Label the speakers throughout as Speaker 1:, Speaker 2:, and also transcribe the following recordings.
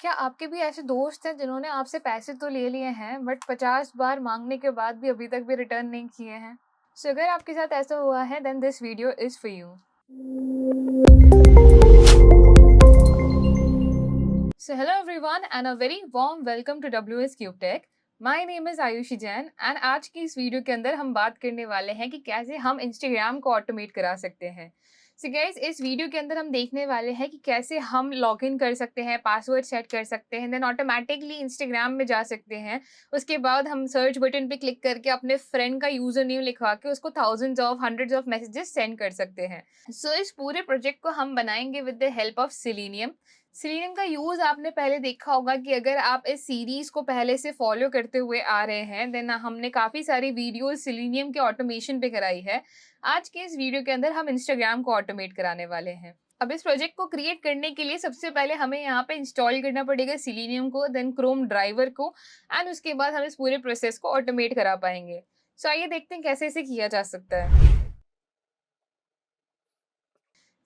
Speaker 1: क्या आपके भी ऐसे दोस्त हैं जिन्होंने आपसे पैसे तो ले लिए हैं बट 50 बार माँगने के बाद भी अभी तक भी रिटर्न नहीं किए हैं? सो अगर आपके साथ ऐसा हुआ है then this video is for you. So hello everyone and a very warm welcome to WS Cube Tech. My name is Ayushi Jain and आज की इस वीडियो के अंदर हम बात करने वाले हैं कि कैसे हम इंस्टाग्राम को ऑटोमेट करा सकते हैं। सो गाइस इस वीडियो के अंदर हम देखने वाले हैं कि कैसे हम लॉगिन कर सकते हैं, पासवर्ड सेट कर सकते हैं, देन ऑटोमेटिकली इंस्टाग्राम में जा सकते हैं। उसके बाद हम सर्च बटन पे क्लिक करके अपने फ्रेंड का यूजर नेम लिखवा के उसको thousands of hundreds of messages send कर सकते हैं। सो इस पूरे प्रोजेक्ट को हम बनाएंगे with the help of selenium. Selenium का यूज़ आपने पहले देखा होगा कि अगर आप इस सीरीज़ को पहले से फॉलो करते हुए आ रहे हैं देन हमने काफ़ी सारी वीडियोस सिलेनियम के ऑटोमेशन पे कराई है। आज के इस वीडियो के अंदर हम इंस्टाग्राम को ऑटोमेट कराने वाले हैं। अब इस प्रोजेक्ट को क्रिएट करने के लिए सबसे पहले हमें यहाँ पे इंस्टॉल करना पड़ेगा सिलेनियम को, देन क्रोम ड्राइवर को एंड उसके बाद हम इस पूरे प्रोसेस को ऑटोमेट करा पाएंगे। सो आइए देखते हैं कैसे इसे किया जा सकता है।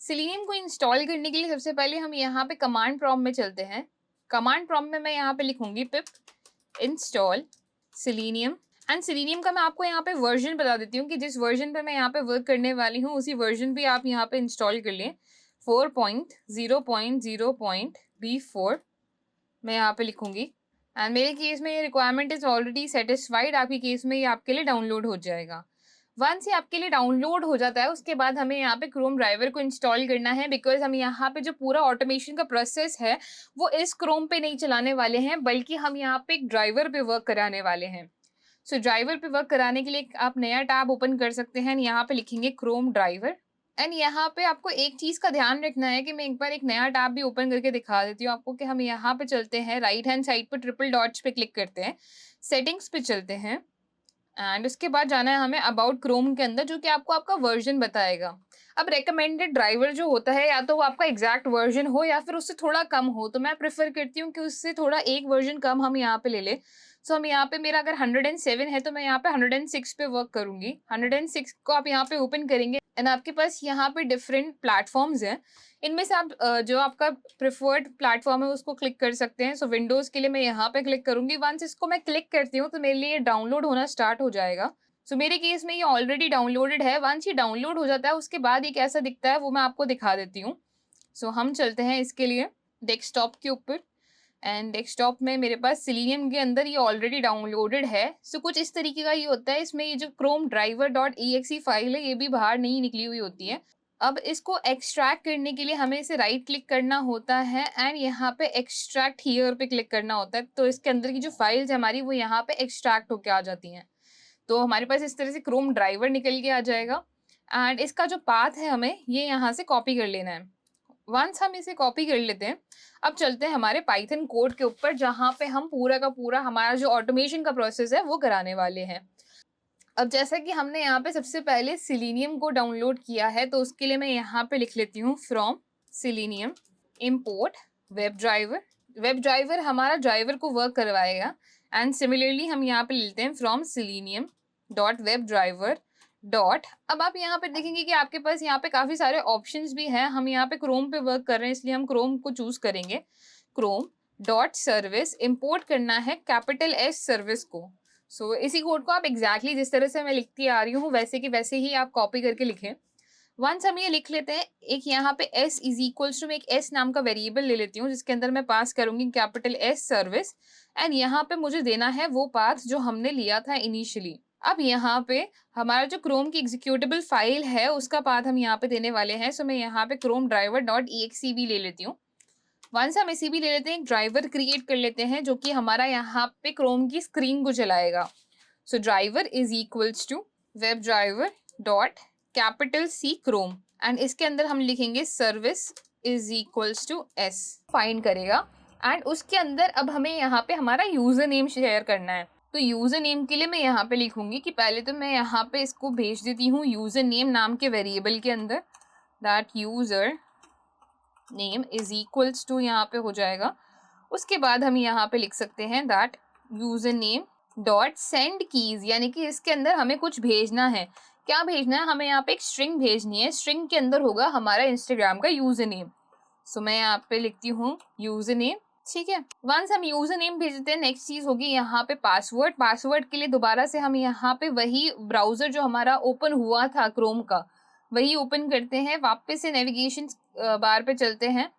Speaker 1: सिलेनियम को इंस्टॉल करने के लिए सबसे पहले हम यहाँ पे कमांड प्रॉम्प्ट में चलते हैं। कमांड प्रॉम्प्ट में मैं यहाँ पे लिखूंगी पिप इंस्टॉल सिलेनियम एंड सिलेनियम का मैं आपको यहाँ पे वर्जन बता देती हूँ कि जिस वर्जन पे मैं यहाँ पे वर्क करने वाली हूँ उसी वर्जन पे आप यहाँ पे इंस्टॉल कर लें। 4.0.0.B4 मैं यहाँ पे लिखूंगी एंड मेरे केस में ये रिक्वायरमेंट इज ऑलरेडी सेटिस्फाइड। आपके केस में ये आपके लिए डाउनलोड हो जाएगा। वंस ये आपके लिए डाउनलोड हो जाता है उसके बाद हमें यहाँ पे क्रोम ड्राइवर को इंस्टॉल करना है, बिकॉज हम यहाँ पे जो पूरा ऑटोमेशन का प्रोसेस है वो इस क्रोम पे नहीं चलाने वाले हैं बल्कि हम यहाँ पे एक ड्राइवर पे वर्क कराने वाले हैं। सो ड्राइवर पे वर्क कराने के लिए आप नया टैब ओपन कर सकते हैं, यहाँ पे लिखेंगे क्रोम ड्राइवर एंड यहाँ पे आपको एक चीज़ का ध्यान रखना है कि मैं एक बार एक नया टैब भी ओपन करके दिखा देती हूँ आपको कि हम यहाँ पे चलते हैं, राइट हैंड साइड पर ट्रिपल डॉट्स पे क्लिक करते हैं, सेटिंग्स पे चलते हैं एंड उसके बाद जाना है हमें अबाउट क्रोम के अंदर जो कि आपको आपका वर्जन बताएगा। अब रेकमेंडेड ड्राइवर जो होता है या तो वो आपका एग्जैक्ट वर्जन हो या फिर उससे थोड़ा कम हो, तो मैं प्रेफर करती हूँ कि उससे थोड़ा एक वर्जन कम हम यहाँ पे ले लें। सो हम यहाँ पे मेरा अगर 107 है तो मैं यहाँ पे 106 पे वर्क करूंगी। 106 को आप यहाँ पे ओपन करेंगे एंड आपके पास यहाँ पे डिफरेंट प्लेटफॉर्म्स हैं। इनमें से आप जो आपका प्रेफर्ड प्लेटफॉर्म है उसको क्लिक कर सकते हैं। सो विंडोज़ के लिए मैं यहाँ पे क्लिक करूंगी। वंस इसको मैं क्लिक करती हूँ तो मेरे लिए डाउनलोड होना स्टार्ट हो जाएगा। सो मेरे केस में ये ऑलरेडी डाउनलोडेड है। वंस ये डाउनलोड हो जाता है उसके बाद ये कैसा दिखता है वो मैं आपको दिखा देती हूँ। सो हम चलते हैं इसके लिए डेस्कटॉप के ऊपर एंड डेस्कटॉप में मेरे पास सिलेनियम के अंदर ये ऑलरेडी डाउनलोडेड है। सो कुछ इस तरीके का ये होता है। इसमें ये जो Chrome driver dot E file है ये भी बाहर नहीं निकली हुई होती है। अब इसको एक्सट्रैक्ट करने के लिए हमें इसे राइट क्लिक करना होता है एंड यहाँ पे एक्सट्रैक्ट हियर पे क्लिक करना होता है, तो इसके अंदर की जो फाइल्स है हमारी वो यहाँ पे एक्सट्रैक्ट होके आ जाती हैं। तो हमारे पास इस तरह से क्रोम ड्राइवर निकल के आ जाएगा एंड इसका जो पाथ है हमें ये यहाँ से कॉपी कर लेना है। वंस हम इसे कॉपी कर लेते हैं अब चलते हैं हमारे पाइथन कोड के ऊपर जहाँ पे हम पूरा का पूरा हमारा जो ऑटोमेशन का प्रोसेस है वो कराने वाले हैं। अब जैसा कि हमने यहाँ पे सबसे पहले सिलेनियम को डाउनलोड किया है तो उसके लिए मैं यहाँ पे लिख लेती हूँ from selenium import web driver. Web driver हमारा ड्राइवर को वर्क करवाएगा एंड सिमिलरली हम यहाँ पे लेते हैं from selenium dot web driver dot. अब आप यहाँ पे देखेंगे कि आपके पास यहाँ पे काफ़ी सारे ऑप्शंस भी हैं। हम यहाँ पे क्रोम पे वर्क कर रहे हैं इसलिए हम क्रोम को चूज़ करेंगे। क्रोम डॉट सर्विस इम्पोर्ट करना है कैपिटल एस सर्विस को। सो इसी कोड को आप एग्जैक्टली जिस तरह से मैं लिखती आ रही हूँ वैसे कि वैसे ही आप कॉपी करके लिखें। वंस हम ये लिख लेते हैं एक यहाँ पे s इज इक्वल्स टू, मैं एक s नाम का वेरिएबल ले लेती हूँ जिसके अंदर मैं पास करूंगी कैपिटल S सर्विस एंड यहाँ पे मुझे देना है वो पाथ जो हमने लिया था इनिशियली। अब यहाँ पे हमारा जो क्रोम की एग्जीक्यूटेबल फाइल है उसका पाथ हम यहाँ पे देने वाले हैं। सो मैं यहाँ पे क्रोम ड्राइवर डॉट ई ले लेती हूँ। वंस हम इसी भी ले लेते हैं एक ड्राइवर क्रिएट कर लेते हैं जो कि हमारा यहाँ पे क्रोम की स्क्रीन को चलाएगा। So driver is equals to web driver dot capital C Chrome and इसके अंदर हम लिखेंगे service is equals to S find करेगा एंड उसके अंदर अब हमें यहाँ पे हमारा यूजर नेम शेयर करना है। तो यूजर नेम के लिए मैं यहाँ पे लिखूंगी कि पहले तो मैं यहाँ पे इसको भेज देती हूँ यूजर नेम नाम के वेरिएबल के अंदर, that user name is equals to यहाँ पे हो जाएगा। उसके बाद हम यहाँ पे लिख सकते हैं that user name dot send keys, यानी कि इसके अंदर हमें कुछ भेजना है। क्या भेजना है, हमें यहाँ पे एक स्ट्रिंग भेजनी है। स्ट्रिंग के अंदर होगा हमारा इंस्टाग्राम का यूजर नेम। सो मैं यहाँ पे लिखती हूँ यूजर नेम ठीक है। वंस हम यूजर नेम भेजते हैं, नेक्स्ट चीज होगी यहाँ पे पासवर्ड। पासवर्ड के लिए दोबारा से हम यहाँ पे वही ब्राउजर जो हमारा ओपन हुआ था क्रोम का, वही ओपन करते हैं, वापस से नेविगेशन बार पे चलते हैं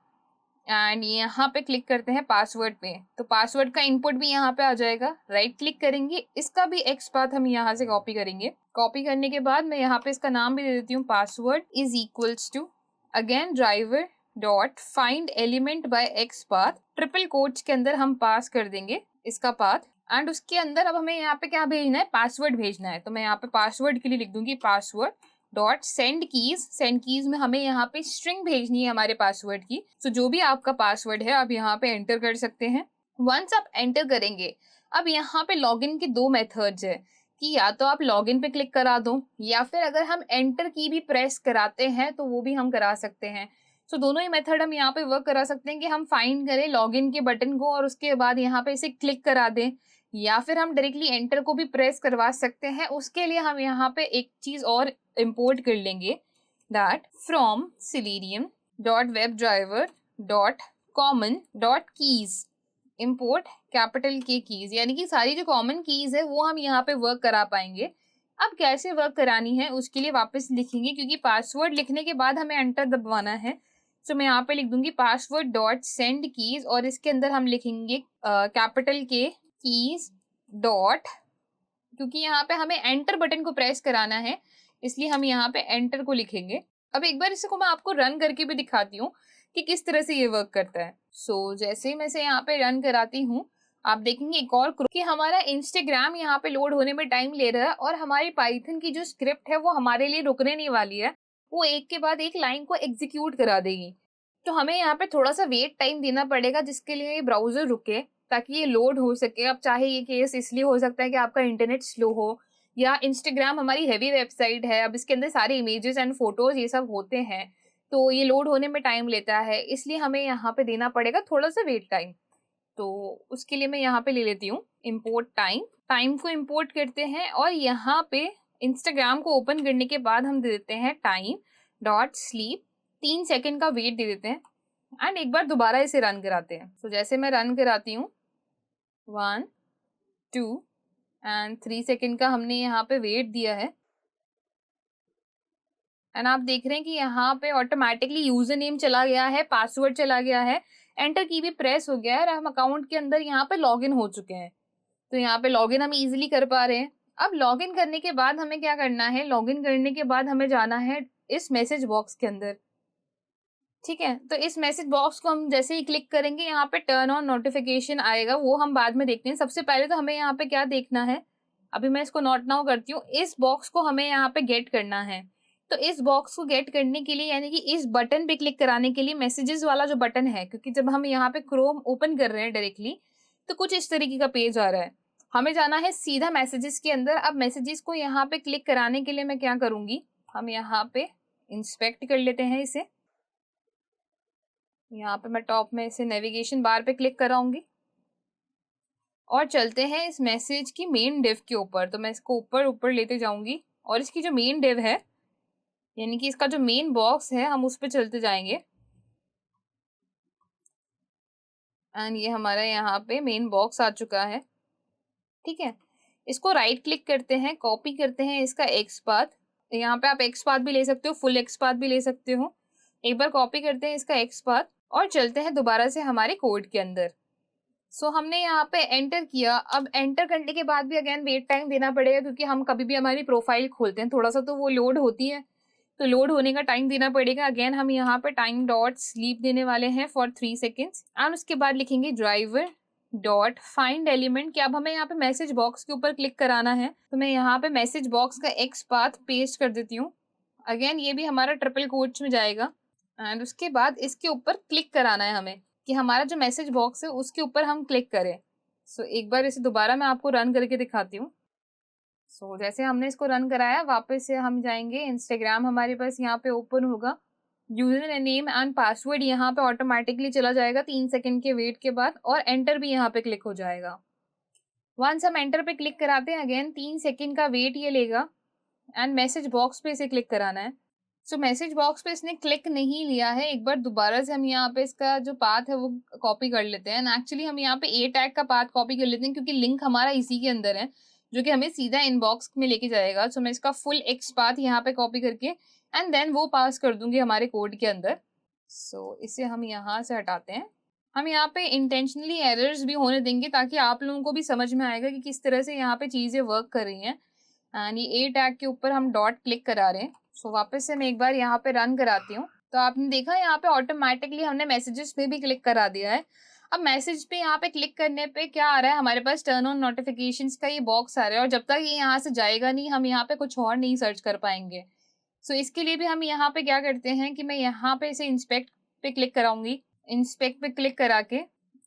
Speaker 1: एंड यहाँ पे क्लिक करते हैं पासवर्ड पे। तो पासवर्ड का इनपुट भी यहाँ पे आ जाएगा, राइट क्लिक करेंगे, इसका भी एक्स पाथ हम यहाँ से कॉपी करेंगे। कॉपी करने के बाद मैं यहाँ पे इसका नाम भी दे देती हूँ, password is equals to again driver dot find element by X path, triple quotes के अंदर हम पास कर देंगे इसका पाथ एंड उसके अंदर अब हमें यहाँ पे क्या भेजना है, पासवर्ड भेजना है। तो मैं यहाँ पे पासवर्ड के लिए लिख दूंगी password dot send keys. Send keys में हमें यहाँ पे स्ट्रिंग भेजनी है हमारे पासवर्ड की। तो जो भी आपका पासवर्ड है आप यहाँ पे एंटर कर सकते हैं। वंस आप एंटर करेंगे, अब यहाँ पे लॉगिन के दो मेथड्स है कि या तो आप लॉगिन पे क्लिक करा दो या फिर अगर हम एंटर की भी प्रेस कराते हैं तो वो भी हम करा सकते हैं। तो दोनों ही मेथड हम यहाँ पे वर्क करा सकते हैं कि हम फाइंड करें लॉगिन के बटन को और उसके बाद यहाँ पे इसे क्लिक करा दें, या फिर हम डायरेक्टली एंटर को भी प्रेस करवा सकते हैं। उसके लिए हम यहाँ पे एक चीज और इंपोर्ट कर लेंगे, that from Selenium dot web driver dot common dot keys import capital K keys, यानी कि सारी जो कॉमन कीज है वो हम यहाँ पे वर्क करा पाएंगे। अब कैसे वर्क करानी है उसके लिए वापस लिखेंगे, क्योंकि पासवर्ड लिखने के बाद हमें एंटर दबाना है। तो मैं यहाँ पे लिख दूंगी पासवर्ड डॉट सेंड कीज और इसके अंदर हम लिखेंगे कैपिटल के कीज डॉट, क्योंकि यहाँ पे हमें एंटर बटन को प्रेस कराना है इसलिए हम यहाँ पे एंटर को लिखेंगे। अब एक बार इसको मैं आपको रन करके भी दिखाती हूँ कि किस तरह से ये वर्क करता है। जैसे ही मैं इसे यहाँ पे रन कराती हूँ, आप देखेंगे एक और कि हमारा इंस्टाग्राम यहाँ पे लोड होने में टाइम ले रहा है और हमारी पाइथन की जो स्क्रिप्ट है वो हमारे लिए रुकने नहीं वाली है, वो एक के बाद एक लाइन को एग्जीक्यूट करा देगी। तो हमें यहाँ पे थोड़ा सा वेट टाइम देना पड़ेगा जिसके लिए ये ब्राउजर रुके ताकि ये लोड हो सके। अब चाहे ये केस इसलिए हो सकता है कि आपका इंटरनेट स्लो हो या इंस्टाग्राम हमारी हैवी वेबसाइट है, अब इसके अंदर सारे इमेजेस एंड फोटोज ये सब होते हैं तो ये लोड होने में टाइम लेता है, इसलिए हमें यहाँ पे देना पड़ेगा थोड़ा सा वेट टाइम। तो उसके लिए मैं यहाँ पे ले लेती हूँ इम्पोर्ट टाइम। टाइम को इम्पोर्ट करते हैं और यहाँ पे इंस्टाग्राम को ओपन करने के बाद हम दे देते हैं टाइम डॉट स्लीप, 3 सेकेंड का वेट दे देते हैं एंड एक बार दोबारा इसे रन कराते हैं। तो जैसे मैं रन कराती हूँ 1 2 एंड 3 सेकेंड का हमने यहाँ पे वेट दिया है एंड आप देख रहे हैं कि यहाँ पे ऑटोमेटिकली यूजर नेम चला गया है, पासवर्ड चला गया है, एंटर की भी प्रेस हो गया है और हम अकाउंट के अंदर यहाँ पे लॉगिन हो चुके हैं। तो यहाँ पे लॉगिन हम इजीली कर पा रहे हैं। अब लॉगिन करने के बाद हमें क्या करना है, लॉगिन करने के बाद हमें जाना है इस मैसेज बॉक्स के अंदर। ठीक है, तो इस मैसेज बॉक्स को हम जैसे ही क्लिक करेंगे यहाँ पे टर्न ऑन नोटिफिकेशन आएगा, वो हम बाद में देखते हैं। सबसे पहले तो हमें यहाँ पे क्या देखना है, अभी मैं इसको नोट नाउ करती हूँ, इस बॉक्स को हमें यहाँ पे गेट करना है। तो इस बॉक्स को गेट करने के लिए यानी कि इस बटन पे क्लिक कराने के लिए मैसेजेस वाला जो बटन है, क्योंकि जब हम यहाँ पे क्रोम ओपन कर रहे हैं डायरेक्टली तो कुछ इस तरीके का पेज आ रहा है, हमें जाना है सीधा मैसेजेस के अंदर। अब मैसेजेस को यहाँ पे क्लिक कराने के लिए मैं क्या करूंगी, हम यहाँ पे इंस्पेक्ट कर लेते हैं इसे। यहाँ पे मैं टॉप में इसे नेविगेशन बार पे क्लिक कराऊंगी और चलते हैं इस मैसेज की मेन डिव के ऊपर। तो मैं इसको ऊपर ऊपर लेते जाऊंगी और इसकी जो मेन डिव है यानी कि इसका जो मेन बॉक्स है हम उस पर चलते जाएंगे एंड ये हमारा यहाँ पे मेन बॉक्स आ चुका है। ठीक है, इसको राइट क्लिक करते हैं, कॉपी करते हैं इसका एक्स पाथ। यहाँ पे आप एक्स पाथ भी ले सकते हो, फुल एक्स पाथ भी ले सकते हो। एक बार कॉपी करते हैं इसका एक्स पाथ और चलते हैं दोबारा से हमारे कोड के अंदर। हमने यहाँ पे एंटर किया। अब एंटर करने के बाद भी अगेन वेट टाइम देना पड़ेगा, क्योंकि हम कभी भी हमारी प्रोफाइल खोलते हैं थोड़ा सा तो वो लोड होती है, तो लोड होने का टाइम देना पड़ेगा। अगेन हम यहाँ पे टाइम डॉट स्लीप देने वाले हैं फॉर 3 सेकेंड्स एंड उसके बाद लिखेंगे ड्राइवर डॉट फाइंड एलिमेंट, कि अब हमें यहाँ पे मैसेज बॉक्स के ऊपर क्लिक कराना है। तो मैं यहाँ पे मैसेज बॉक्स का एक्स पाथ पेस्ट कर देती हूँ। अगेन ये भी हमारा ट्रिपल कोट्स में जाएगा एंड उसके बाद इसके ऊपर क्लिक कराना है हमें कि हमारा जो मैसेज बॉक्स है उसके ऊपर हम क्लिक करें। एक बार इसे दोबारा मैं आपको रन करके दिखाती हूँ। जैसे हमने इसको रन कराया, वापस से हम जाएंगे, इंस्टाग्राम हमारे पास यहाँ पे ओपन होगा, यूजर नेम एंड पासवर्ड यहाँ पे ऑटोमेटिकली चला जाएगा 3 सेकेंड के वेट के बाद और एंटर भी यहाँ पे क्लिक हो जाएगा। वंस हम एंटर पे क्लिक कराते हैं, अगेन 3 सेकेंड का वेट ये लेगा एंड मैसेज बॉक्स पे इसे क्लिक कराना है। सो मैसेज बॉक्स पे इसने क्लिक नहीं लिया है। एक बार दोबारा से हम यहाँ पे इसका जो पाथ है वो कॉपी कर लेते हैं। एक्चुअली हम यहाँ पे ए टैग का पाथ कॉपी कर लेते हैं क्योंकि लिंक हमारा इसी के अंदर है जो कि हमें सीधा इनबॉक्स में लेके जाएगा। सो मैं इसका फुल एक्स पाथ यहाँ पे कॉपी करके एंड देन वो पास कर दूंगी हमारे कोड के अंदर। सो इसे हम यहाँ से हटाते हैं। हम यहाँ पे इंटेंशनली एरर्स भी होने देंगे ताकि आप लोगों को भी समझ में आएगा कि किस तरह से यहाँ पे चीज़ें वर्क कर रही हैं। एंड ये ए टैग के ऊपर हम डॉट क्लिक करा रहे हैं। सो वापस से मैं एक बार यहाँ पे रन कराती हूँ। तो आपने देखा यहाँ पे ऑटोमेटिकली हमने मैसेजेस पे भी क्लिक करा दिया है। अब मैसेज पे यहाँ पे क्लिक करने पे क्या आ रहा है, हमारे पास टर्न ऑन नोटिफिकेशंस का ये बॉक्स आ रहा है और जब तक ये यहाँ से जाएगा नहीं हम यहाँ पे कुछ और नहीं सर्च कर पाएंगे। सो इसके लिए भी हम यहाँ पे क्या करते हैं कि मैं यहाँ पे इसे इंस्पेक्ट पे क्लिक कराऊंगी। इंस्पेक्ट पे क्लिक करा के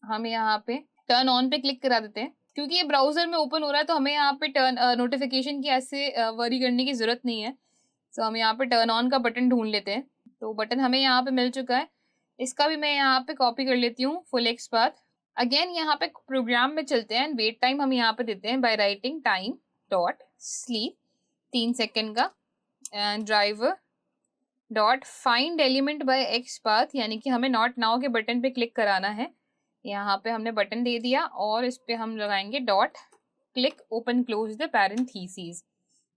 Speaker 1: हम यहाँ पे टर्न ऑन पे क्लिक करा देते हैं। क्योंकि ये ब्राउजर में ओपन हो रहा है तो हमें यहाँ पे टर्न नोटिफिकेशन की ऐसे वरी करने की जरूरत नहीं है। सो हम यहाँ पे टर्न ऑन का बटन ढूंढ लेते हैं। तो बटन हमें यहाँ पे मिल चुका है। इसका भी मैं यहाँ पे कॉपी कर लेती हूँ फुल एक्स पाथ। अगेन यहाँ पे प्रोग्राम में चलते हैं। वेट टाइम हम यहाँ पे देते हैं by writing time dot sleep 3 second का and driver dot find element by X path, यानी कि हमें नॉट नाउ के बटन पे क्लिक कराना है। यहाँ पे हमने बटन दे दिया और इस पे हम लगाएंगे dot click open close the parenthesis.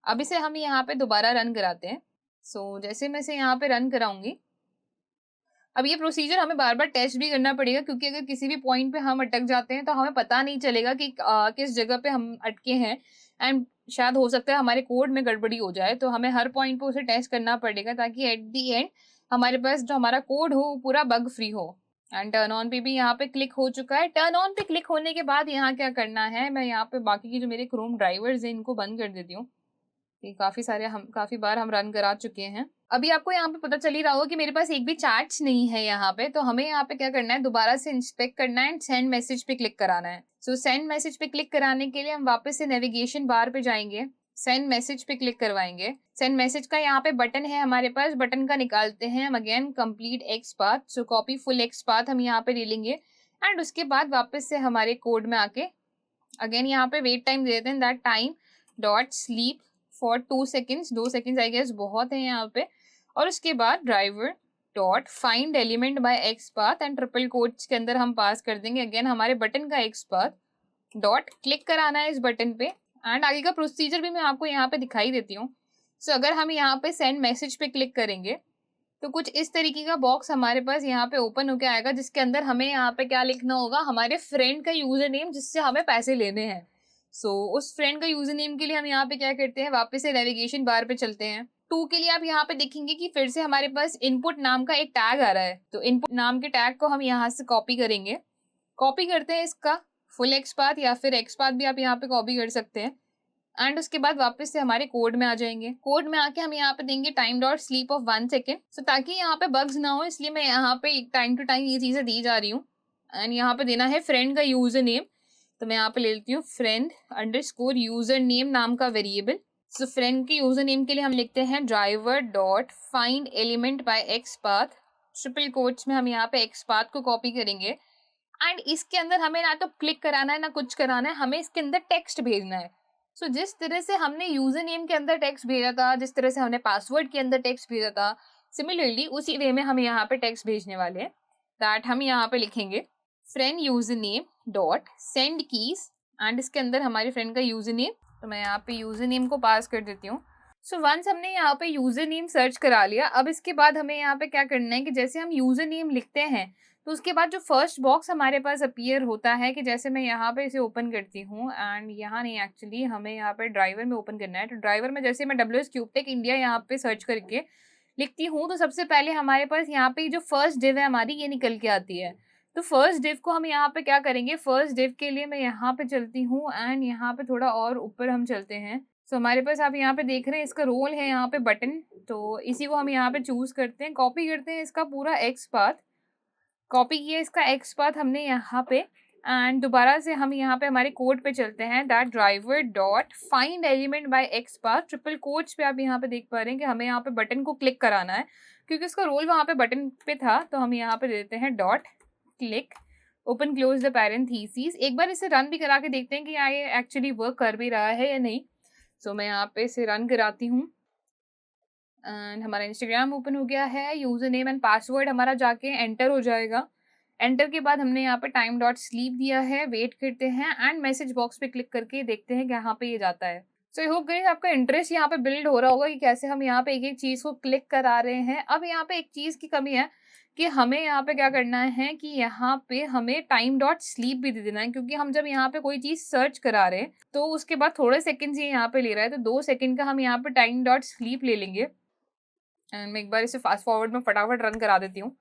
Speaker 1: अब इसे हम यहाँ पे दोबारा रन कराते हैं। सो जैसे मैं इसे यहाँ पे रन कराऊंगी, अब ये प्रोसीजर हमें बार बार टेस्ट भी करना पड़ेगा क्योंकि अगर किसी भी पॉइंट पे हम अटक जाते हैं तो हमें पता नहीं चलेगा कि किस जगह पे हम अटके हैं एंड शायद हो सकता है हमारे कोड में गड़बड़ी हो जाए। तो हमें हर पॉइंट पे उसे टेस्ट करना पड़ेगा ताकि एट दी एंड हमारे पास जो हमारा कोड हो वो पूरा बग फ्री हो। एंड टर्न ऑन पे भी यहाँ पे क्लिक हो चुका है। टर्न ऑन पे क्लिक होने के बाद यहाँ क्या करना है, मैं यहाँ पे बाकी की जो मेरे क्रोम ड्राइवर्स हैं इनको बंद कर देती हूँ। काफी बार हम रन करा चुके हैं। अभी आपको यहाँ पे पता चल ही रहा होगा कि मेरे पास एक भी चार्ट्स नहीं है यहाँ पे। तो हमें यहाँ पे क्या करना है, दोबारा से इंस्पेक्ट करना है एंड सेंड मैसेज पे क्लिक कराना है। सो सेंड मैसेज पे क्लिक कराने के लिए हम वापस से नेविगेशन बार पे जाएंगे, सेंड मैसेज पे क्लिक करवाएंगे। सेंड मैसेज का यहाँ पे बटन है हमारे पास, बटन का निकालते हैं हम अगेन कंप्लीट एक्स पाथ। सो कॉपी फुल एक्स पाथ हम यहाँ पे ले लेंगे एंड उसके बाद वापस से हमारे कोड में आके अगेन यहाँ पे वेट टाइम दे देते हैं that time dot sleep for 2 seconds. 2 seconds I guess बहुत है यहाँ पे। और उसके बाद driver dot find element by X path and triple quotes के अंदर हम पास कर देंगे अगेन हमारे बटन का एक्स पाथ। डॉट क्लिक कराना है इस बटन पे एंड आगे का प्रोसीजर भी मैं आपको यहाँ पे दिखाई देती हूँ। सो अगर हम यहाँ पे सेंड मैसेज पे क्लिक करेंगे तो कुछ इस तरीके का बॉक्स हमारे पास यहाँ पे ओपन होके आएगा जिसके अंदर हमें यहाँ पे क्या लिखना होगा, हमारे फ्रेंड का यूजर नेम जिससे हमें पैसे लेने हैं। सो उस फ्रेंड का यूजर नेम के लिए हम यहाँ पे क्या करते हैं, वापस से नेविगेशन बार पे चलते हैं। 2 के लिए आप यहाँ पे देखेंगे कि फिर से हमारे पास इनपुट नाम का एक टैग आ रहा है। तो इनपुट नाम के टैग को हम यहाँ से कॉपी करेंगे। कॉपी करते हैं इसका फुल एक्स पाथ या फिर एक्स पाथ भी आप यहाँ पे कॉपी कर सकते हैं एंड उसके बाद वापस से हमारे कोड में आ जाएंगे। कोड में आके हम यहाँ पे देंगे time dot sleep of 1 second. So ताकि यहाँ पे बग्स ना हो इसलिए मैं यहाँ पे टाइम टू टाइम ये चीजें दी जा रही हूँ। एंड यहाँ पे देना है फ्रेंड का यूजर नेम। तो मैं यहाँ पे ले लेती हूँ फ्रेंड अंडरस्कोर यूजर नेम नाम का वेरिएबल। सो फ्रेंड के यूजर नेम के लिए हम लिखते हैं driver dot find element by X path. Triple quotes में हम यहाँ पे एक्स पाथ को कॉपी करेंगे एंड इसके अंदर हमें ना तो क्लिक कराना है ना कुछ कराना है, हमें इसके अंदर टेक्स्ट भेजना है। सो जिस तरह से हमने यूजर नेम के अंदर टेक्स्ट भेजा था, जिस तरह से हमने पासवर्ड के अंदर टेक्स्ट भेजा था, सिमिलरली उसी वे में हम यहाँ पे टेक्स्ट भेजने वाले हैं। दैट हम यहाँ पे लिखेंगे friend user name dot send keys and इसके अंदर हमारे फ्रेंड का यूजर नेम। तो मैं यहाँ पे यूजर नेम को पास कर देती हूँ। सो वंस हमने यहाँ पे यूजर नेम सर्च करा लिया, अब इसके बाद हमें यहाँ पे क्या करना है कि जैसे हम यूजर नेम लिखते हैं तो उसके बाद जो फर्स्ट बॉक्स हमारे पास अपीयर होता है कि जैसे मैं यहाँ पे इसे ओपन करती हूँ एंड यहाँ नहीं, एक्चुअली हमें यहाँ पे ड्राइवर में ओपन करना है। तो ड्राइवर में जैसे मैं WS क्यूबटेक इंडिया यहाँ पे सर्च करके लिखती हूँ तो सबसे पहले हमारे पास यहाँ पे जो फर्स्ट डिव है हमारी ये निकल के आती है। तो फर्स्ट डिव को हम यहाँ पे क्या करेंगे, फर्स्ट डिव के लिए मैं यहाँ पे चलती हूँ एंड यहाँ पे थोड़ा और ऊपर हम चलते हैं। सो हमारे पास आप यहाँ पे देख रहे हैं इसका रोल है यहाँ पे बटन। तो इसी को हम यहाँ पे चूज करते हैं, कॉपी करते हैं इसका पूरा एक्स पाथ। कॉपी किया इसका एक्स पाथ हमने यहाँ पे एंड दोबारा से हम यहाँ पे हमारे कोड पे चलते हैं that driver dot find element by X path. Triple quotes पे आप यहाँ पे देख पा रहे हैं कि हमें यहाँ पे बटन को क्लिक कराना है क्योंकि उसका रोल वहाँ पे बटन पे था। तो हम यहाँ पे देते हैं dot click open close the parenthesis. एक बार इसे रन भी करा के देखते हैं कि ये एक्चुअली वर्क कर भी रहा है या नहीं। सो मैं यहाँ पे इसे रन कराती हूँ एंड हमारा इंस्टाग्राम ओपन हो गया है। यूज़र नेम एंड पासवर्ड हमारा जाके एंटर हो जाएगा। एंटर के बाद हमने यहाँ पे टाइम डॉट स्लीप दिया है, वेट करते हैं एंड मैसेज बॉक्स पे क्लिक करके देखते हैं कि यहाँ पे ये जाता है। सो आई होप गाइस आपका इंटरेस्ट यहाँ पे बिल्ड हो रहा होगा कि कैसे हम यहाँ पे एक-एक चीज़ को क्लिक करा रहे हैं। अब यहाँ पे एक चीज़ की कमी है कि हमें यहाँ पे क्या करना है कि यहाँ पे हमें टाइम डॉट स्लीप भी दे देना है, क्योंकि हम जब यहाँ पे कोई चीज़ सर्च करा रहे हैं, तो उसके बाद थोड़े सेकंड्स ये यहाँ पे ले रहा है, तो 2 सेकंड का हम यहाँ पे टाइम डॉट स्लीप ले लेंगे। एंड मैं एक बार इसे फास्ट फॉरवर्ड में फटाफट रन करा देती हूँ।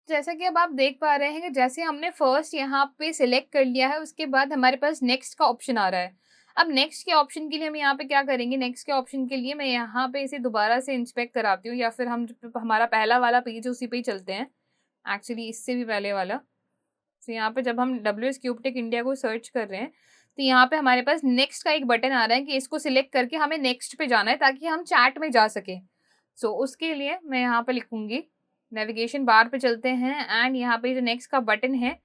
Speaker 1: जैसा कि अब आप देख पा रहे हैं कि जैसे हमने फर्स्ट यहाँ पे सिलेक्ट कर लिया है, उसके बाद हमारे पास नेक्स्ट का ऑप्शन आ रहा है। अब नेक्स्ट के ऑप्शन के लिए हम यहाँ पे क्या करेंगे, नेक्स्ट के ऑप्शन के लिए मैं यहाँ पे इसे दोबारा से इंस्पेक्ट कराती हूँ, या फिर हम जो हमारा पहला वाला पेज है उसी पे ही चलते हैं। एक्चुअली इससे भी पहले वाला। तो यहाँ पे जब हम WS क्यूबटेक इंडिया को सर्च कर रहे हैं, तो यहाँ पे हमारे पास नेक्स्ट का एक बटन आ रहा है कि इसको सिलेक्ट करके हमें नेक्स्ट पे जाना है ताकि हम चैट में जा सके। सो उसके लिए मैं यहाँ पे लिखूंगी, नेविगेशन बार पे चलते हैं एंड यहाँ पे जो नेक्स्ट का बटन है,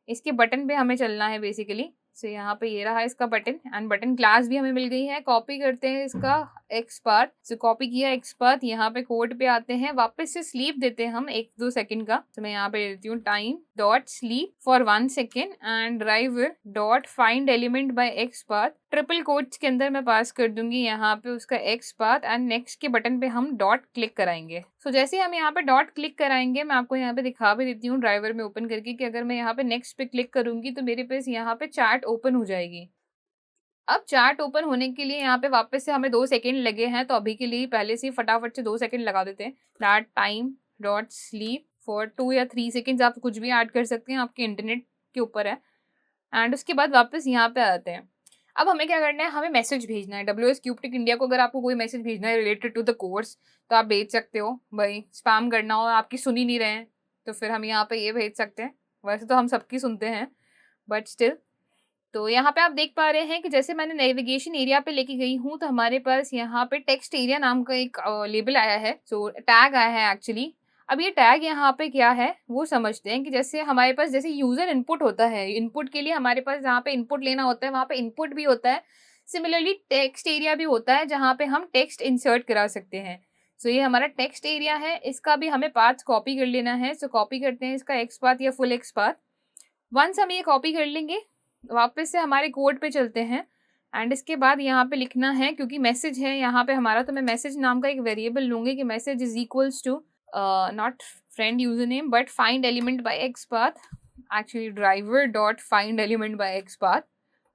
Speaker 1: इसके बटन पे हमें चलना है बेसिकली। सो यहाँ पे ये रहा इसका बटन एंड बटन क्लास भी हमें मिल गई है। कॉपी करते हैं इसका एक्सपार्ट। सो कॉपी किया एक्सपार्ट, यहाँ पे कोड पे आते हैं, वापस से स्लीप देते हैं हम 1-2 सेकंड का। तो मैं यहाँ पे देती हूँ time dot sleep for 1 second and driver dot find element by X path. Triple quotes के अंदर मैं पास कर दूंगी यहाँ पे उसका एक्सपार्ट एंड नेक्स्ट के बटन पे हम डॉट क्लिक कराएंगे। सो जैसे हम यहाँ पे डॉट क्लिक कराएंगे, मैं आपको यहाँ पे दिखा भी देती हूँ ड्राइवर में ओपन करके कि अगर मैं यहाँ पे नेक्स्ट पे क्लिक करूंगी तो मेरे पास यहाँ पे चैट ओपन हो जाएगी। अब चैट ओपन होने के लिए यहाँ पे वापस से हमें 2 सेकंड लगे हैं, तो अभी के लिए पहले से ही फटाफट से 2 सेकंड लगा देते हैं। That time dot sleep for 2 या 3 सेकंड्स, आप कुछ भी ऐड कर सकते हैं, आपके इंटरनेट के ऊपर है। एंड उसके बाद वापस यहाँ पे आते हैं। अब हमें क्या करना है, हमें मैसेज भेजना है WS क्यूबटेक इंडिया को। अगर आपको कोई मैसेज भेजना है रिलेटेड टू द कोर्स, तो आप भेज सकते हो। भाई स्पैम करना हो, आपकी सुन ही नहीं रहे हैं, तो फिर हम यहाँ पे ये भेज सकते हैं। वैसे तो हम सबकी सुनते हैं, बट स्टिल। तो यहाँ पे आप देख पा रहे हैं कि जैसे मैंने नेविगेशन एरिया पे लेके गई हूँ, तो हमारे पास यहाँ पे टेक्स्ट एरिया नाम का एक लेबल आया है, सो टैग आया है एक्चुअली। अब ये टैग यहाँ पे क्या है वो समझते हैं कि जैसे हमारे पास जैसे यूजर इनपुट होता है, इनपुट के लिए हमारे पास जहाँ पे इनपुट लेना होता है वहाँ पे इनपुट भी होता है। सिमिलरली टेक्स्ट एरिया भी होता है जहाँ पे हम टेक्स्ट इंसर्ट करा सकते हैं। सो ये हमारा टेक्स्ट एरिया है, इसका भी हमें पाथ कॉपी कर लेना है। सो कॉपी करते हैं इसका एक्स पाथ या फुल एक्स पाथ। वंस हम ये कॉपी कर लेंगे, वापस से हमारे कोड पे चलते हैं एंड इसके बाद यहाँ पे लिखना है, क्योंकि मैसेज है यहाँ पे हमारा, तो मैं मैसेज नाम का एक वेरिएबल लूंगी कि message is equals to not friend user name but find element by X path, actually driver dot find element by X path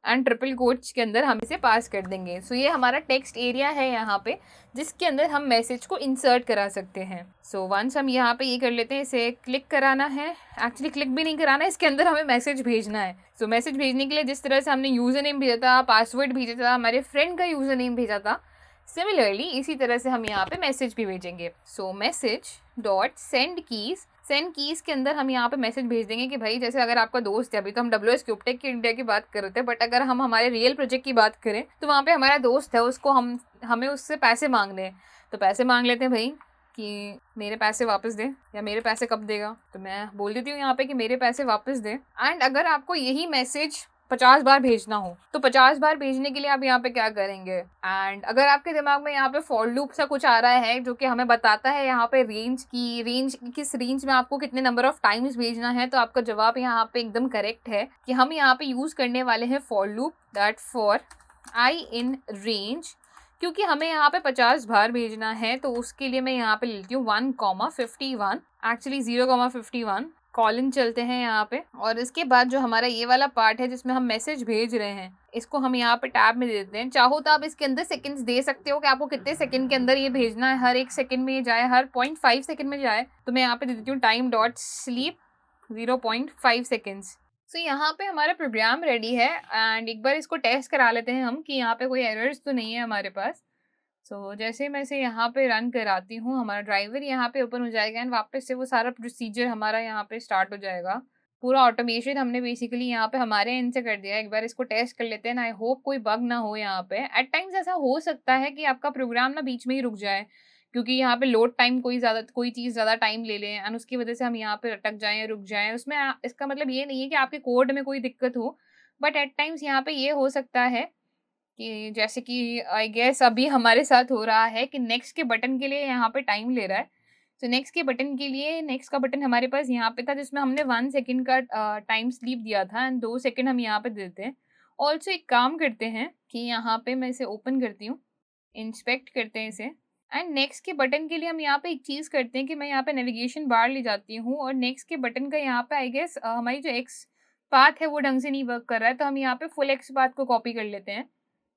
Speaker 1: and triple quotes के अंदर हम इसे पास कर देंगे। सो ये हमारा टेक्स्ट एरिया है यहाँ पे, जिसके अंदर हम मैसेज को इंसर्ट करा सकते हैं। सो वंस हम यहाँ पे ये कर लेते हैं, इसे क्लिक कराना है। एक्चुअली क्लिक भी नहीं कराना है, इसके अंदर हमें मैसेज भेजना है। सो मैसेज भेजने के लिए जिस तरह से हमने यूज़र नेम भेजा था, पासवर्ड भेजा था, हमारे फ्रेंड का यूज़र नेम भेजा था, सिमिलरली इसी तरह से हम यहाँ पे मैसेज भी भेजेंगे। सो मैसेज डॉट सेंड कीज के अंदर हम यहाँ पे मैसेज भेज देंगे कि भाई जैसे अगर आपका दोस्त है, अभी तो हम WS क्यूबटेक की इंडिया की बात कर रहे थे, बट अगर हम हमारे रियल प्रोजेक्ट की बात करें तो वहाँ पे हमारा दोस्त है, उसको हमें उससे पैसे मांगने हैं। तो पैसे मांग लेते हैं भाई कि मेरे पैसे वापस दे, या मेरे पैसे कब देगा। तो मैं बोल देती हूँ यहाँ पे कि मेरे पैसे वापस दे। एंड अगर आपको यही मैसेज 50 बार भेजना हो, तो 50 बार भेजने के लिए आप यहाँ पे क्या करेंगे। एंड अगर आपके दिमाग में यहाँ पे फॉर लूप सा कुछ आ रहा है जो कि हमें बताता है यहाँ पे रेंज किस रेंज में आपको कितने नंबर ऑफ टाइम्स भेजना है, तो आपका जवाब यहाँ पे एकदम करेक्ट है कि हम यहाँ पे यूज करने वाले हैं for loop that for I in range, क्योंकि हमें यहाँ पे 50 बार भेजना है। तो उसके लिए मैं यहाँ पे लेती हूँ 1,51, एक्चुअली 0,51 कॉलन चलते हैं यहाँ पे। और इसके बाद जो हमारा ये वाला पार्ट है जिसमें हम मैसेज भेज रहे हैं, इसको हम यहाँ पे टैब में दे देते हैं। चाहो तो आप इसके अंदर सेकंड्स दे सकते हो कि आपको कितने सेकंड के अंदर ये भेजना है, हर 1 सेकंड में ये जाए, हर 0.5 सेकंड में जाए। तो मैं यहाँ पे दे देती हूँ टाइम डॉट स्लीप 0.5 सेकेंड्स। सो यहाँ पे हमारा प्रोग्राम रेडी है एंड एक बार इसको टेस्ट करा लेते हैं हम कि यहाँ पे कोई एरर्स तो नहीं है हमारे पास। सो जैसे मैं इसे यहाँ पे रन कराती हूँ, हमारा ड्राइवर यहाँ पे ओपन हो जाएगा एंड वापस से वो सारा प्रोसीजर हमारा यहाँ पे स्टार्ट हो जाएगा। पूरा ऑटोमेशन हमने बेसिकली यहाँ पे हमारे एंड से कर दिया है। एक बार इसको टेस्ट कर लेते हैं। आई होप कोई बग ना हो यहाँ पे। एट टाइम्स ऐसा हो सकता है कि आपका प्रोग्राम ना बीच में ही रुक जाए, क्योंकि यहाँ पे लोड टाइम कोई चीज़ ज़्यादा टाइम ले लें एंड उसकी वजह से हम यहाँ पे अटक जाएँ या रुक जाएँ। उसमें इसका मतलब ये नहीं है कि आपके कोड में कोई दिक्कत हो, बट एट टाइम्स यहाँ पे ये हो सकता है कि जैसे कि आई गेस अभी हमारे साथ हो रहा है कि नेक्स्ट के बटन के लिए यहाँ पे टाइम ले रहा है। तो नेक्स्ट के बटन के लिए नेक्स्ट का बटन हमारे पास यहाँ पे था जिसमें हमने 1 सेकंड का टाइम स्लीप दिया था एंड 2 सेकंड हम यहाँ पे देते हैं। ऑल्सो एक काम करते हैं कि यहाँ पे मैं इसे ओपन करती हूँ, इंस्पेक्ट करते हैं इसे एंड नेक्स्ट के बटन के लिए हम यहाँ पे एक चीज़ करते हैं कि मैं यहाँ पे नेविगेशन बार ले जाती हूँ और नेक्स्ट के बटन का यहाँ पे आई गेस हमारी जो एक्स पाथ है वो ढंग से नहीं वर्क कर रहा है, तो हम यहाँ पे फुल एक्स पाथ को कॉपी कर लेते हैं।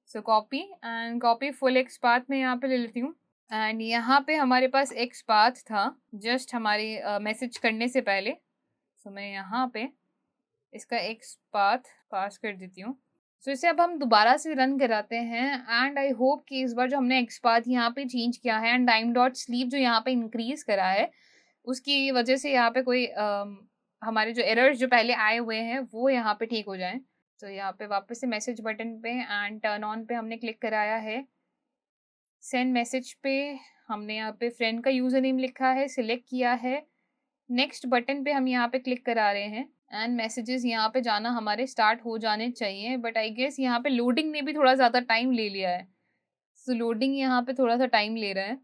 Speaker 1: सो copy and copy full x path में यहाँ पे ले लेती हूँ एंड यहाँ पे हमारे पास एक्स पाथ था जस्ट हमारी मैसेज करने से पहले। सो मैं यहाँ पे इसका एक्स पाथ पास कर देती हूँ। सो इसे अब हम दोबारा से रन कराते हैं एंड आई होप कि इस बार जो हमने एक्स पाथ यहाँ पे चेंज किया है एंड टाइम डॉट स्लीप जो यहाँ पे इंक्रीज करा है उसकी वजह से यहाँ पे कोई हमारे जो एरर्स जो पहले आए हुए हैं वो यहाँ पे ठीक हो जाएं। तो यहाँ पे वापस से मैसेज बटन पे एंड टर्न ऑन पे हमने क्लिक कराया है। सेंड मैसेज पे हमने यहाँ पे फ्रेंड का यूज़र नेम लिखा है, सिलेक्ट किया है। नेक्स्ट बटन पे हम यहाँ पे क्लिक करा रहे हैं एंड मैसेजेस यहाँ पे जाना हमारे स्टार्ट हो जाने चाहिए, बट आई गेस यहाँ पे लोडिंग ने भी थोड़ा ज़्यादा टाइम ले लिया है। सो लोडिंग यहाँ पे थोड़ा सा टाइम ले रहा है।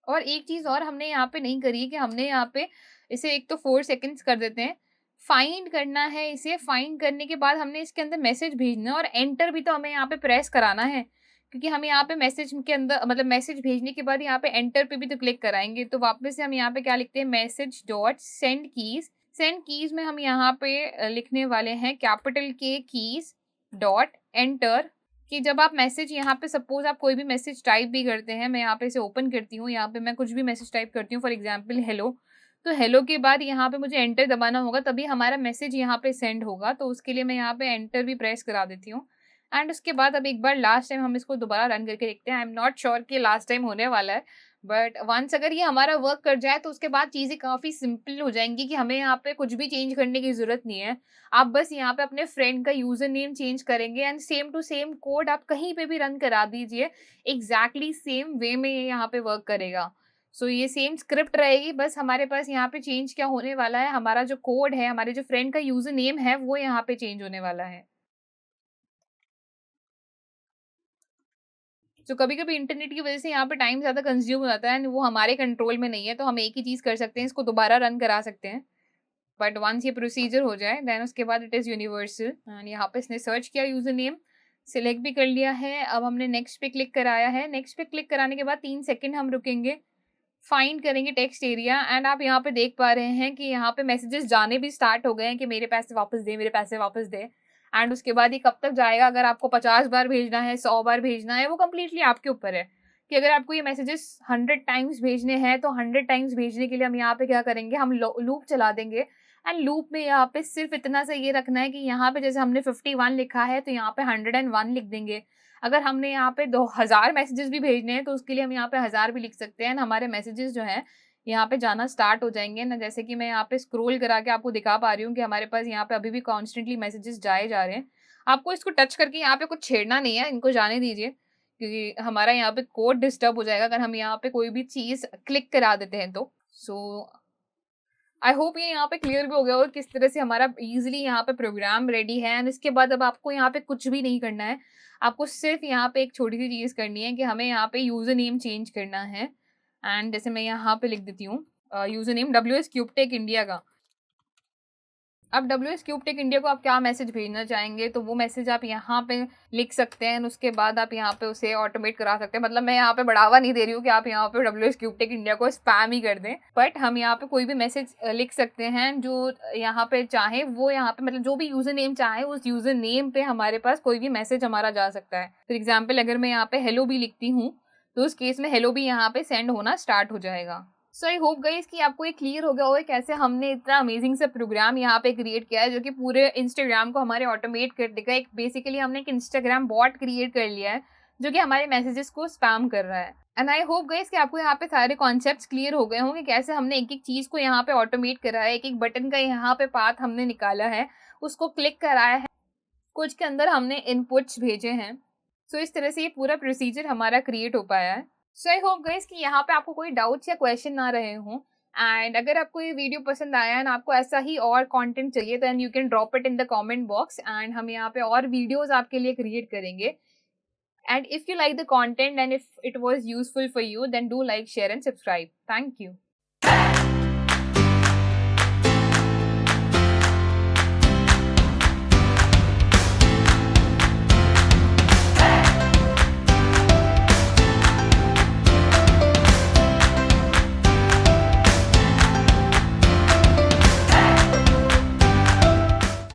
Speaker 1: और एक चीज़ और हमने यहाँ पे नहीं करी है कि हमने यहाँ पे इसे एक तो 4 सेकेंड्स कर देते हैं, फाइंड करना है इसे, फाइंड करने के बाद हमने इसके अंदर मैसेज भेजना है और एंटर भी तो हमें यहाँ पे प्रेस कराना है, क्योंकि हम यहाँ पे मैसेज के अंदर मतलब मैसेज भेजने के बाद यहाँ पे एंटर पे भी तो क्लिक कराएंगे। तो वापस से हम यहाँ पे क्या लिखते हैं, message dot send keys. Send keys में हम यहाँ पे लिखने वाले हैं capital K keys dot enter, कि जब आप मैसेज यहाँ पे सपोज आप कोई भी मैसेज टाइप भी करते हैं, मैं यहाँ पे इसे ओपन करती हूँ, यहाँ पे मैं कुछ भी मैसेज टाइप करती हूँ, फॉर एग्जांपल हेलो, तो हेलो के बाद यहाँ पे मुझे एंटर दबाना होगा तभी हमारा मैसेज यहाँ पे सेंड होगा। तो उसके लिए मैं यहाँ पे एंटर भी प्रेस करा देती हूँ एंड उसके बाद अब एक बार लास्ट टाइम हम इसको दोबारा रन करके देखते हैं। आई एम नॉट श्योर कि लास्ट टाइम होने वाला है, बट वंस अगर ये हमारा वर्क कर जाए तो उसके बाद चीज़ें काफ़ी सिंपल हो जाएंगी कि हमें यहाँ पे कुछ भी चेंज करने की ज़रूरत नहीं है। आप बस यहाँ पे अपने फ्रेंड का यूज़र नेम चेंज करेंगे and same to same code आप कहीं पे भी रन करा दीजिए, एग्जैक्टली सेम वे में ये यहाँ पे वर्क करेगा। सो ये सेम स्क्रिप्ट रहेगी, बस हमारे पास यहाँ पे चेंज क्या होने वाला है, हमारा जो कोड है, हमारे जो फ्रेंड का यूज़र नेम है वो यहाँ पे चेंज होने वाला है। तो कभी-कभी इंटरनेट की वजह से यहाँ पे टाइम ज़्यादा कंज़्यूम हो जाता है एंड वो हमारे कंट्रोल में नहीं है, तो हम एक ही चीज़ कर सकते हैं, इसको दोबारा रन करा सकते हैं। बट वंस ये प्रोसीजर हो जाए देन उसके बाद इट इज़ यूनिवर्सल एंड यहाँ पे इसने सर्च किया यूज़र नेम, सिलेक्ट भी कर लिया है। अब हमने नेक्स्ट पे क्लिक कराया है। नेक्स्ट पे क्लिक कराने के बाद 3 सेकंड हम रुकेंगे, फाइंड करेंगे टेक्स्ट एरिया एंड आप यहाँ पे देख पा रहे हैं कि यहाँ पे मैसेजेस जाने भी स्टार्ट हो गए हैं कि मेरे पैसे वापस दे, मेरे पैसे वापस दे। एंड उसके बाद ये कब तक जाएगा, अगर आपको 50 बार भेजना है, 100 बार भेजना है, वो कम्प्लीटली आपके ऊपर है कि अगर आपको ये मैसेजेस 100 टाइम्स भेजने हैं तो 100 टाइम्स भेजने के लिए हम यहाँ पे क्या करेंगे, हम लूप चला देंगे एंड लूप में यहाँ पे सिर्फ इतना सा ये रखना है कि यहाँ पे जैसे हमने 51 लिखा है तो यहाँ पे 101 लिख देंगे। अगर हमने यहाँ पे 2000 मैसेजेस भी भेजने हैं तो उसके लिए हम यहाँ पे 1000 भी लिख सकते हैं। हमारे मैसेजेस जो हैं यहाँ पे जाना स्टार्ट हो जाएंगे ना, जैसे कि मैं यहाँ पे स्क्रॉल करा के आपको दिखा पा रही हूँ कि हमारे पास यहाँ पे अभी भी कॉन्स्टेंटली मैसेजेस जाए जा रहे हैं। आपको इसको टच करके यहाँ पे कुछ छेड़ना नहीं है, इनको जाने दीजिए, क्योंकि हमारा यहाँ पे कोड डिस्टर्ब हो जाएगा अगर हम यहाँ पे कोई भी चीज़ क्लिक करा देते हैं तो। सो आई होप ये यहाँ पे क्लियर भी हो गया और किस तरह से हमारा इजीली यहाँ पे प्रोग्राम रेडी है। एंड इसके बाद अब आपको यहाँ पे कुछ भी नहीं करना है, आपको सिर्फ यहाँ पे एक छोटी सी चीज़ करनी है कि हमें यहाँ पे यूज़र नेम चेंज करना है। एंड जैसे मैं यहाँ पे लिख देती हूँ यूज़र नेम WS क्यूबटेक इंडिया का। अब WS क्यूबटेक इंडिया को आप क्या मैसेज भेजना चाहेंगे तो वो मैसेज आप यहाँ पे लिख सकते हैं, उसके बाद आप यहाँ पे उसे ऑटोमेट करा सकते हैं। मतलब मैं यहाँ पे बढ़ावा नहीं दे रही हूँ कि आप यहाँ पे WS क्यूबटेक इंडिया को स्पैम ही कर दें, बट हम यहाँ पे कोई भी मैसेज लिख सकते हैं जो यहाँ पे चाहे वो यहाँ पे मतलब जो भी यूज़र नेम चाहे उस यूज़र नेम पे हमारे पास कोई भी मैसेज हमारा जा सकता है। फॉर एग्जाम्पल अगर मैं यहाँ पे हेलो भी लिखती हूँ तो उस केस में हेलो भी यहाँ पे सेंड होना स्टार्ट हो जाएगा। सो आई होप गाइस कि आपको ये क्लियर हो गया होगा कैसे हमने इतना अमेजिंग सा प्रोग्राम यहाँ पे क्रिएट किया है जो कि पूरे इंस्टाग्राम को हमारे ऑटोमेट कर देगा। एक बेसिकली हमने एक इंस्टाग्राम बॉट क्रिएट कर लिया है जो कि हमारे मैसेजेस को स्पैम कर रहा है। एंड आई होप गाइस कि आपको यहाँ पे सारे कॉन्सेप्ट्स क्लियर हो गए होंगे कैसे हमने एक एक चीज़ को यहाँ पे ऑटोमेट करा है, एक एक बटन का यहाँ पे पाथ हमने निकाला है, उसको क्लिक कराया है, कुछ के अंदर हमने इनपुट्स भेजे हैं। सो इस तरह से ये पूरा प्रोसीजर हमारा क्रिएट हो पाया है। सो आई होप गाइस कि यहाँ पे आपको कोई डाउट्स या क्वेश्चन ना रहे हों। एंड अगर आपको ये वीडियो पसंद आया एंड आपको ऐसा ही और कंटेंट चाहिए then you can drop it in the comment box and हम यहाँ पे और वीडियोस आपके लिए क्रिएट करेंगे। And if you like the content and if it was useful for you, then do like, share and subscribe. Thank you.